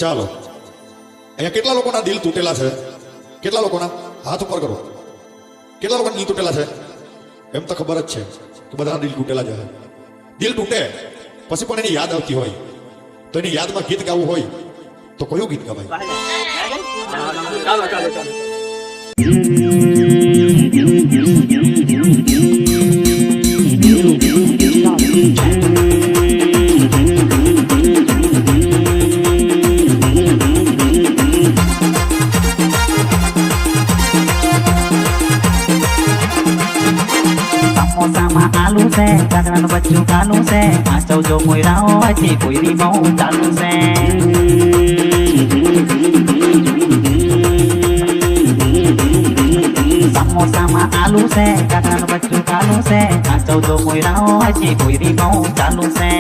ચાલો અહીંયા કેટલા લોકોના દિલ તૂટેલા છે? કેટલા લોકોના હાથ ઉપર કરો. કેટલા લોકોના દિલ તૂટેલા છે? એમ તો ખબર જ છે કે બધાના દિલ તૂટેલા જ છે. દિલ તૂટે પછી પણ એની યાદ આવતી હોય તો એની યાદમાં ગીત ગાવું હોય તો કયું ગીત ગવાય? સમોસામાં આલુ છે, કાકરાનું બચ્ચું કાલું છે, આચવ જો મોયરાઓ હજી કોઈની બહુ ચાલુ છે. સમોસામાં આલુ છે, કાકરાનું બચ્ચું કાલું છે, આચવ જો મોયરાઓ હજી કોઈની બહુ ચાલુ છે.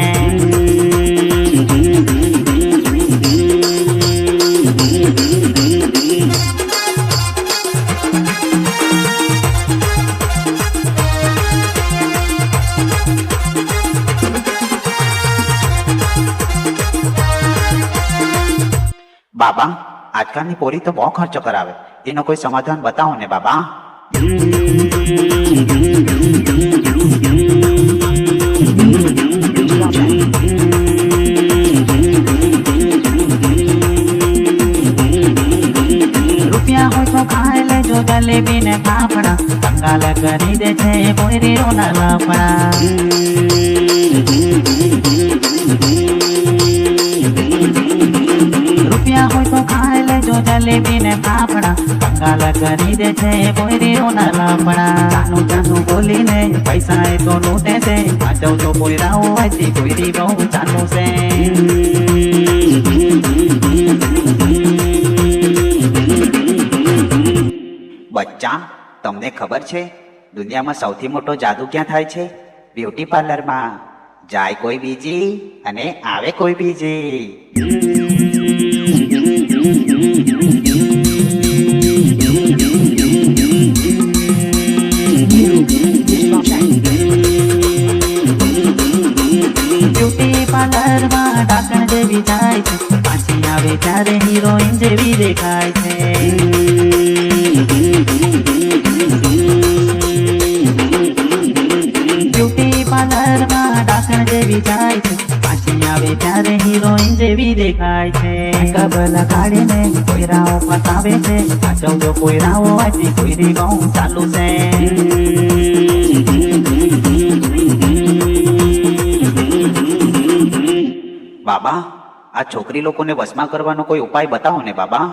બાબા, આજકાલની પોરી તો બહુ ખર્ચો કરાવે, એનો કોઈ સમાધાન બતાવો ને બાબા. રૂપિયા હોય તો ખાઈ લેજો જલેબી ને ફાફડા, કંગાલ કરી દે છે પોરીઓ ના લફડા. રૂપિયા હોય તો ખાઈ લેજો જલેબી ને ફાફડા, કંગાલ કરી દે છે પોરીઓ ના લફડા. ચાનું ચાનું બોલીને પૈસા એ તો લૂટે છે, પાછળ તો પોયરાઓ હજી પોયરી બહુ ચાલુ છે. બચ્ચા, તમને ખબર છે દુનિયામાં સૌથી મોટો જાદુ ક્યાં થાય છે? બ્યુટી પાર્લરમાં. જાય કોઈ બીજી અને આવે કોઈ બીજી. બ્યુટી પાર્લરમાં ઢાંકણ જેવી જાય છે, પાછી આવે ત્યારે હિરોઈન જેવી દેખાય છે. બ્યુટી પાર્લરમાં ઢાંકણ જેવી જાય છે, પાછી આવે ત્યારે હિરોઈન જેવી દેખાય છે. કબલ કાઢીને કોયરાઓ ફસાવે છે, પાછળ જો કોયરાઓ હજી કોઈની બહુ ચાલુ છે. બાબા, આ છોકરી લોકોને વશમાં કરવાનો કોઈ ઉપાય બતાવો ને બાબા.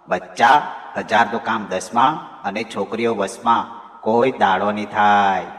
બચ્ચા, 1000 તો કામ 10માં અને છોકરીઓ વશમાં કોઈ દાડો નહીં થાય.